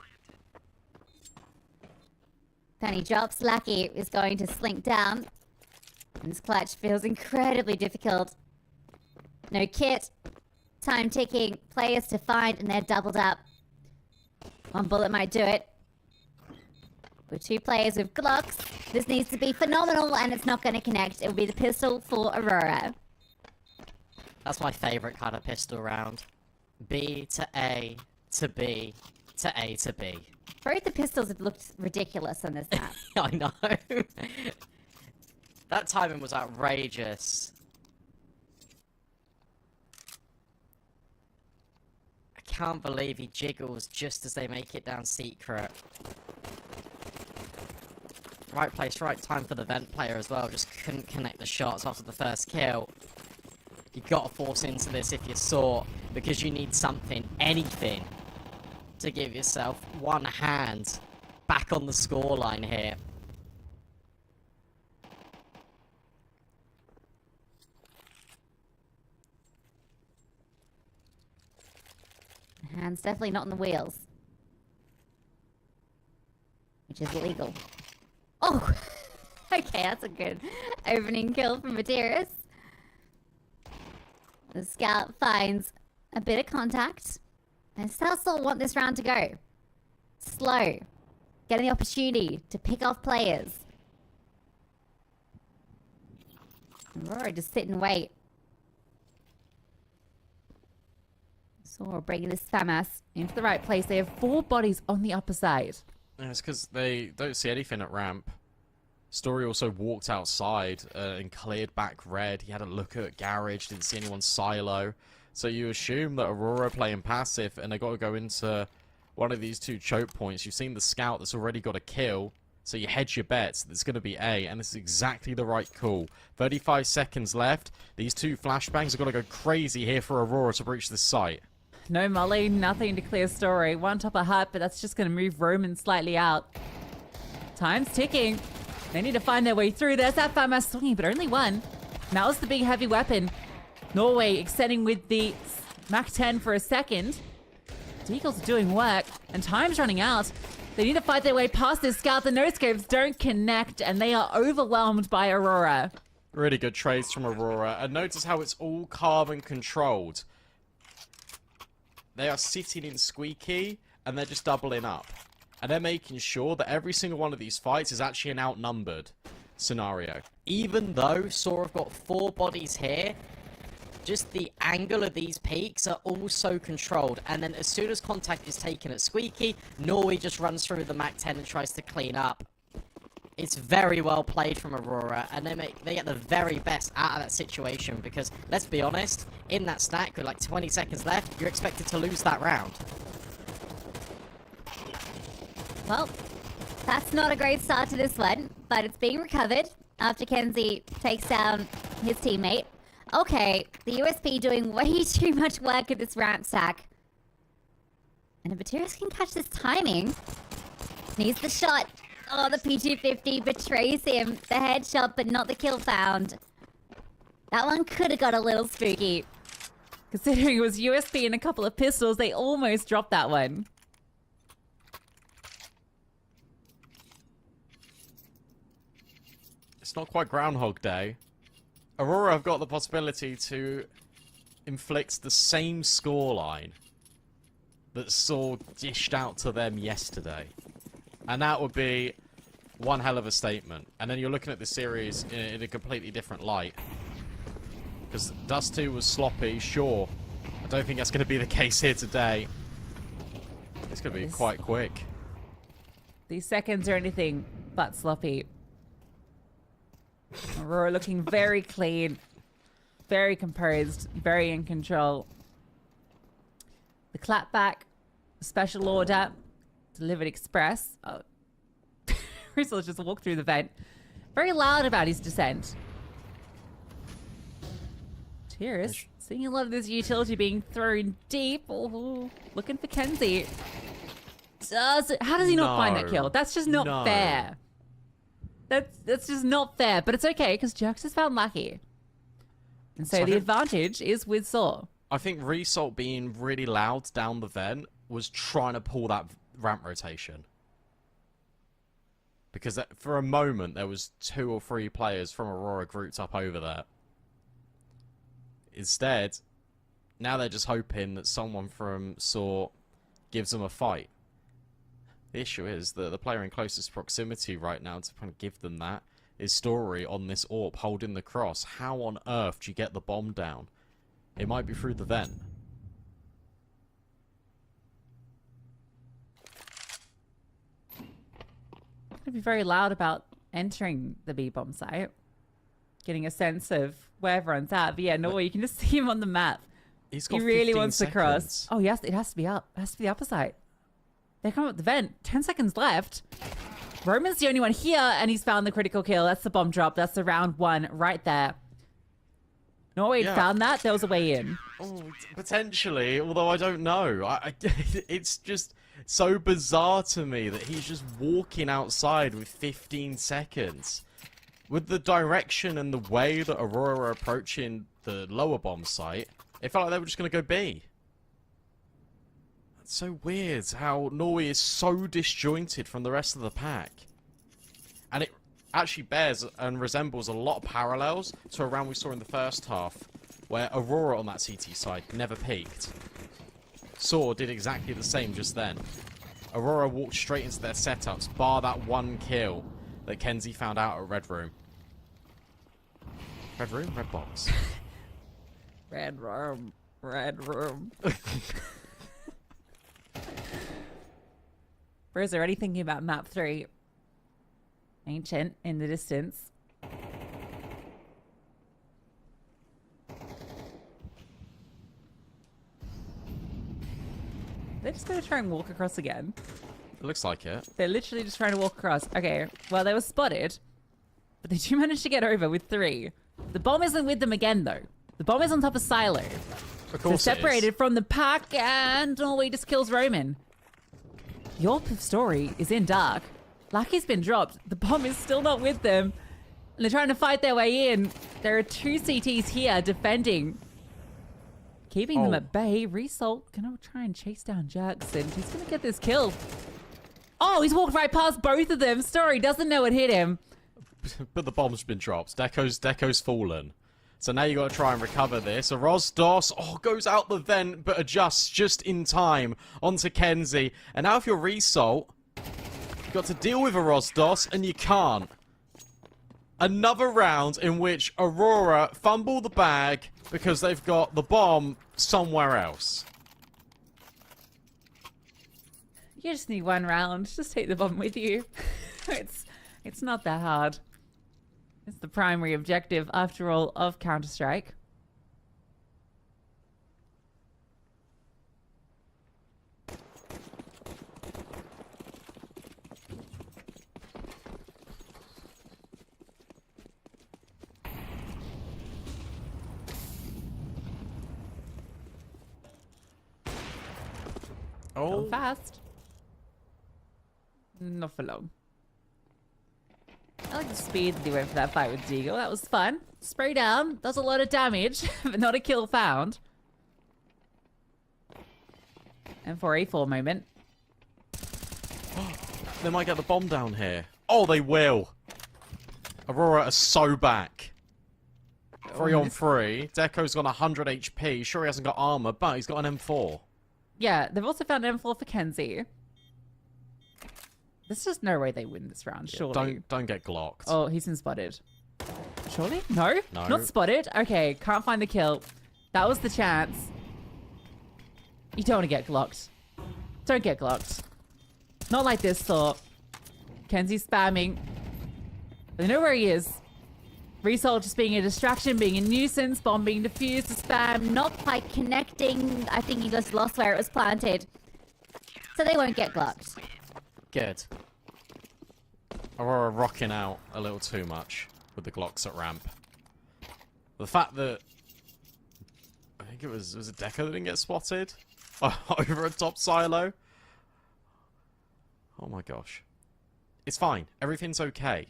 Penny drops, Lucky is going to slink down. And this clutch feels incredibly difficult. No kit. Time ticking, players to find, and they're doubled up. 1 bullet might do it. With 2 players with Glocks, this needs to be phenomenal, and it's not going to connect. It will be the pistol for Aurora. That's my favourite kind of pistol round. B to A to B to A to B. Both the pistols have looked ridiculous on this map. I know. That timing was outrageous. I can't believe he jiggles just as they make it down secret. Right place, right time for the vent player as well. Just couldn't connect the shots after the first kill. You gotta force into this if you saw, because you need something, anything, to give yourself one hand back on the scoreline here. Hands definitely not on the wheels. Which is illegal. Oh! Okay, that's a good opening kill from Materis. The scout finds a bit of contact. And Southall want this round to go. Slow. Getting the opportunity to pick off players. Aurora just sit and wait. So bringing this FAMAS into the right place. They have 4 bodies on the upper side. And it's because they don't see anything at ramp. Story also walked outside and cleared back red. He had a look at garage, didn't see anyone's silo. So you assume that Aurora playing passive and they got to go into one of these 2 choke points. You've seen the scout that's already got a kill. So you hedge your bets. It's going to be A, and this is exactly the right call. 35 seconds left. These 2 flashbangs are going to go crazy here for Aurora to breach the site. No Molly, nothing to clear Story. 1 top of hut, but that's just going to move Roman slightly out. Time's ticking. They need to find their way through. There's that FAMAS swinging, but only 1. Now it's the big heavy weapon. Norway extending with the Mach 10 for a second. Deagles are doing work, and time's running out. They need to fight their way past this scout. The no-scopes don't connect, and they are overwhelmed by Aurora. Really good trades from Aurora. And notice how it's all calm and controlled. they are sitting in Squeaky, and they're just doubling up. And they're making sure that every single one of these fights is actually an outnumbered scenario. Even though Saw have got 4 bodies here, just the angle of these peaks are also controlled. And then as soon as contact is taken at Squeaky, Norway just runs through the Mac 10 and tries to clean up. It's very well played from Aurora, and they get the very best out of that situation because, let's be honest, in that stack with like 20 seconds left, you're expected to lose that round. Well, that's not a great start to this one, but it's being recovered after Kenzie takes down his teammate. Okay, the USP doing way too much work at this ramp stack. And if Baturius can catch this timing, needs the shot. Oh, the P250 betrays him. The headshot, but not the kill found. That one could have got a little spooky. Considering it was USB and a couple of pistols, they almost dropped that one. It's not quite Groundhog Day. Aurora have got the possibility to inflict the same scoreline that Saw dished out to them yesterday. And that would be one hell of a statement. And then you're looking at the series in a completely different light. Because Dust 2 was sloppy, sure. I don't think that's going to be the case here today. It's going to be quite quick. These seconds are anything but sloppy. Aurora looking very clean, very composed, very in control. The clapback, special order, delivered express. Oh. Rizzo just walked through the vent. Very loud about his descent. Cheers. Seeing a lot of this utility being thrown deep. Oh, looking for Kenzie. How does he not find that kill? That's just not fair. That's just not fair. But it's okay because Jerks has found Lucky. And so the advantage is with Saw. I think Result being really loud down the vent was trying to pull that ramp rotation. Because for a moment, there was 2 or 3 players from Aurora grouped up over there. Instead, now they're just hoping that someone from Saw gives them a fight. The issue is that the player in closest proximity right now to kind of give them that is Story on this AWP holding the cross. How on earth do you get the bomb down? It might be through the vent. To be very loud about entering the B-bomb site, getting a sense of where everyone's at. But yeah, no, you can just see him on the map. He really wants to cross. Oh yes, it has to be up. It has to be the upper side. They come up the vent. 10 seconds left. Roman's the only one here, and he's found the critical kill. That's the bomb drop. That's the round 1 right there. Norway found that. There was a way in. Oh, potentially, although I don't know. It's just so bizarre to me that he's just walking outside with 15 seconds. With the direction and the way that Aurora are approaching the lower bomb site, it felt like they were just going to go B. It's so weird how Norway is so disjointed from the rest of the pack. And it actually bears and resembles a lot of parallels to a round we saw in the first half, where Aurora on that CT side never peaked. Saw did exactly the same just then. Aurora walked straight into their setups, bar that 1 kill that Kenzie found out at Red Room. Red Room? Red Box. Red Room. Red Room. Bro's already thinking about map 3. Ancient in the distance. They're just going to try and walk across again. It looks like it. They're literally just trying to walk across. Okay, well, they were spotted, but they do manage to get over with 3. The bomb isn't with them again, though. The bomb is on top of Silo. Of course They're separated from the pack, and Norway just kills Roman. Your story is in dark. Lucky's been dropped. The bomb is still not with them. And they're trying to fight their way in. There are 2 CTs here defending. Keeping them at bay. Result gonna try and chase down Jackson. He's gonna get this kill. Oh, he's walked right past both of them. Story doesn't know it hit him. But the bomb's been dropped. Deco's fallen. So now you got to try and recover this. A Rosdos, goes out the vent, but adjusts just in time onto Kenzie. And now if you're Result, you've got to deal with a Rosdos, and you can't. Another round in which Aurora fumble the bag because they've got the bomb somewhere else. You just need one round. Just take the bomb with you. It's not that hard. It's the primary objective, after all, of Counter-Strike. Oh, Go fast. Not for long. I like the speed that he went for that fight with Deagle. That was fun. Spray down, does a lot of damage, but not a kill found. And for a 4 moment. they might get the bomb down here. Oh, they will. Aurora are so back. 3 on 3. Deco's got 100 HP. Sure, he hasn't got armor, but he's got an M4. Yeah, they've also found an M4 for Kenzie. There's just no way they win this round, Yeah, surely. don't get glocked. Oh, he's been spotted. Surely? No? No. Not spotted? Okay, can't find the kill. That was the chance. You don't want to get glocked. Don't get glocked. Not like this, Thor. Kenzie's spamming. They know where he is. Result just being a distraction, being a nuisance, bomb being defused, to spam. Not quite connecting. I think he just lost where it was planted. So they won't get glocked. Good. Aurora rocking out a little too much with the Glocks at ramp. The fact that I think it was it Deco that didn't get spotted over a top silo. Oh my gosh. It's fine. Everything's okay.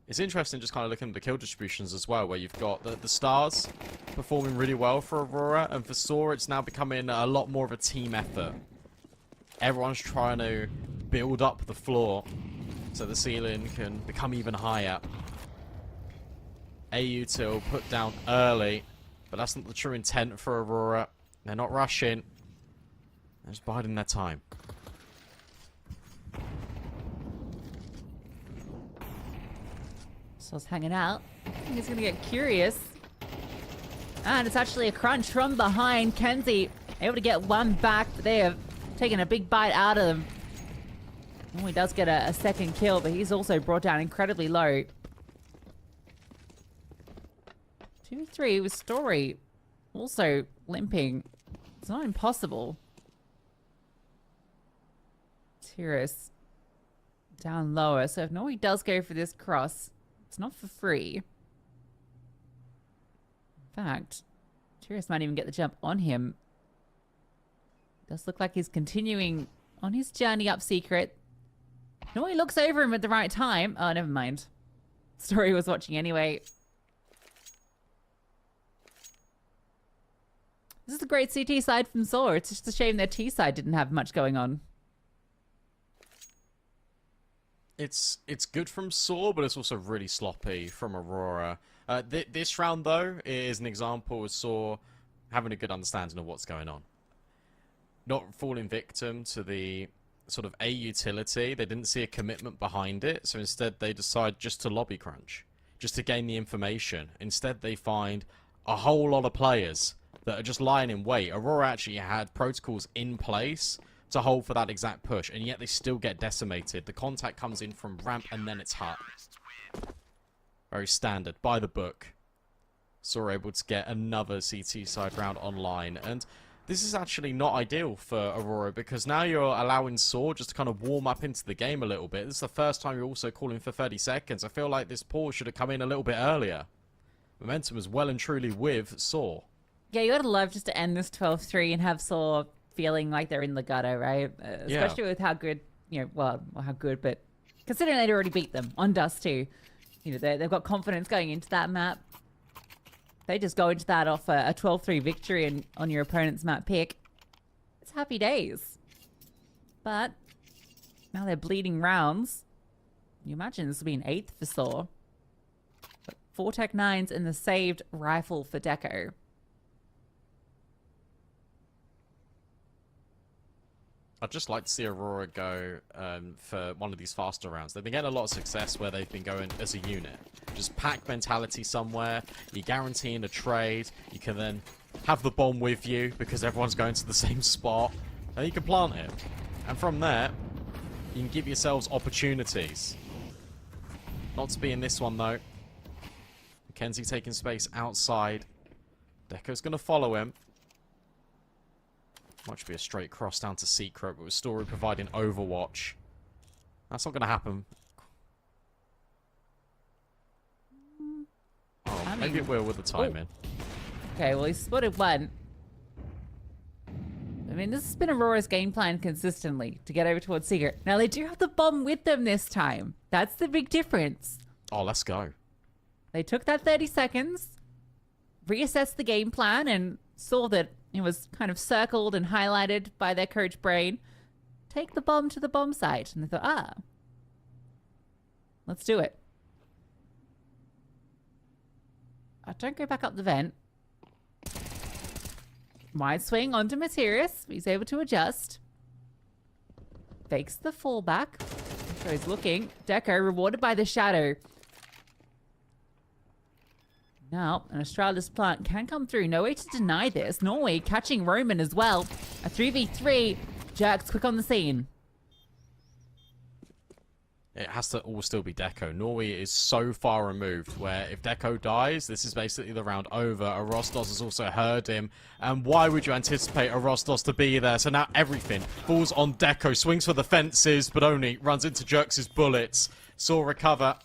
It's interesting just kind of looking at the kill distributions as well, where you've got the stars performing really well for Aurora, and for Saw it's now becoming a lot more of a team effort. Everyone's trying to build up the floor so the ceiling can become even higher. AUtil put down early, but that's not the true intent for Aurora. They're not rushing. They're just biding their time. Saw's hanging out. I think he's gonna get curious. And it's actually a crunch from behind. Kenzie able to get one back, but they have taken a big bite out of them. Oh, he does get a second kill, but he's also brought down incredibly low. 2-3 with Story also limping. It's not impossible. Tyrus down lower, so if Nori does go for this cross, it's not for free. In fact, Tyrus might even get the jump on him. Does look like he's continuing on his journey up secret. Nori looks over him at the right time. Oh, never mind. Story was watching anyway. This is a great CT side from Saw. It's just a shame their T side didn't have much going on. It's good from Saw, but it's also really sloppy from Aurora. This round, though, is an example of Saw having a good understanding of what's going on. Not falling victim to the sort of A utility. They didn't see a commitment behind it, so instead they decide just to lobby crunch, just to gain the information. Instead they find a whole lot of players that are just lying in wait. Aurora actually had protocols in place to hold for that exact push, and yet they still get decimated. The contact comes in from ramp, and then it's hut. Very standard, by the book. So we're able to get another CT side round online, and this is actually not ideal for Aurora, because now you're allowing Saw just to kind of warm up into the game a little bit. This is the first time you're also calling for 30 seconds. I feel like this pause should have come in a little bit earlier. Momentum is well and truly with Saw. Yeah, you gotta love just to end this 12-3 and have Saw feeling like they're in the gutter, right? Especially with how good, well, how good, but considering they'd already beat them on Dust too. They've got confidence going into that map. They just go into that off a 12-3 victory on your opponent's map pick. It's happy days. But now they're bleeding rounds. You imagine this will be an 8th for Saw. But 4 Tech 9s and the saved rifle for Deco. I'd just like to see Aurora go for one of these faster rounds. They've been getting a lot of success where they've been going as a unit. Just pack mentality somewhere. You're guaranteeing a trade. You can then have the bomb with you because everyone's going to the same spot. And you can plant it. And from there, you can give yourselves opportunities. Not to be in this one, though. Mackenzie taking space outside. Deco's going to follow him. Might be a straight cross down to Secret, but with Story providing Overwatch. That's not going to happen. Oh, maybe it will with the timing. Okay, well, he spotted one. I mean, this has been Aurora's game plan consistently to get over towards Secret. Now, they do have the bomb with them this time. That's the big difference. Oh, let's go. They took that 30 seconds, reassessed the game plan, and saw that it was kind of circled and highlighted by their coach Brain. Take the bomb to the bomb site. And they thought, let's do it. Don't go back up the vent. Wide swing onto Materius. He's able to adjust. Fakes the fallback. So he's looking. Deco rewarded by the shadow. Now, an Astralis plant can come through. No way to deny this. Norway catching Roman as well. A 3v3. Jerks quick on the scene. It has to all still be Deco. Norway is so far removed where if Deco dies, this is basically the round over. Arostos has also heard him. And why would you anticipate Arostos to be there? So now everything falls on Deco. Swings for the fences, but only runs into Jerks' bullets. Saw recover.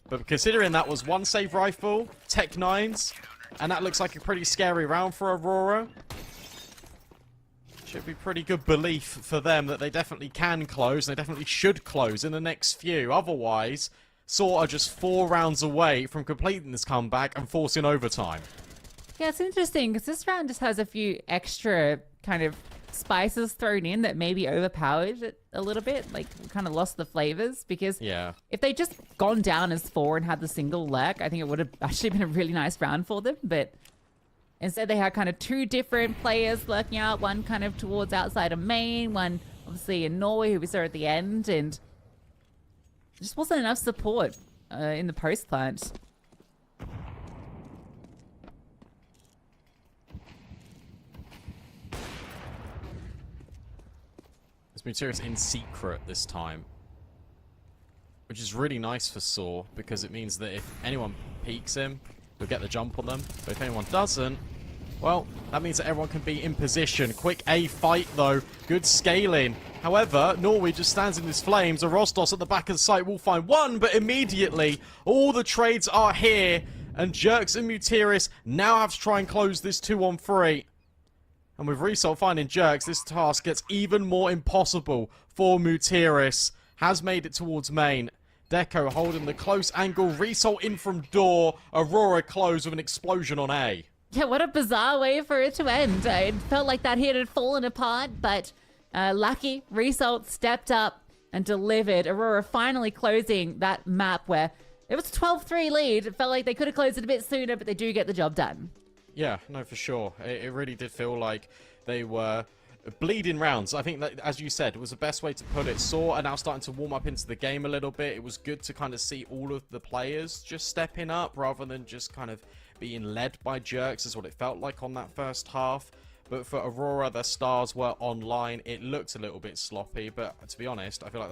But considering that was one save rifle, Tech 9s, and that looks like a pretty scary round for Aurora, should be pretty good belief for them that they definitely can close, and they definitely should close in the next few. Otherwise, Saw are just 4 rounds away from completing this comeback and forcing overtime. Yeah, it's interesting because this round just has a few extra kind of spices thrown in that maybe overpowered it a little bit. Like, kind of lost the flavors because if they just gone down as 4 and had the single lurk, I think it would have actually been a really nice round for them. But instead they had kind of 2 different players lurking out, one kind of towards outside of main, one obviously in Norway who we saw at the end, and just wasn't enough support in the post plant. It's Materius in Secret this time, which is really nice for Saw because it means that if anyone peeks him, he'll get the jump on them. But if anyone doesn't, well, that means that everyone can be in position. Quick A fight though, good scaling. However, Norway just stands in his flames. Arostos at the back of the site will find one, but immediately all the trades are here, and Jerks and Mutiris now have to try and close this 2-on-3. And with Result finding Jerks, this task gets even more impossible for Mutiris. Has made it towards main. Deco holding the close angle. Result in from door. Aurora close with an explosion on A. Yeah, what a bizarre way for it to end. It felt like that hit had fallen apart, but lucky Result stepped up and delivered. Aurora finally closing that map where it was a 12-3 lead. It felt like they could have closed it a bit sooner, but they do get the job done. Yeah, no, for sure. It really did feel like they were bleeding rounds. I think that, as you said, was the best way to put it. Saw are now starting to warm up into the game a little bit. It was good to kind of see all of the players just stepping up rather than just kind of being led by Jerks, is what it felt like on that first half. But for Aurora, their stars were online. It looked a little bit sloppy, but to be honest, I feel like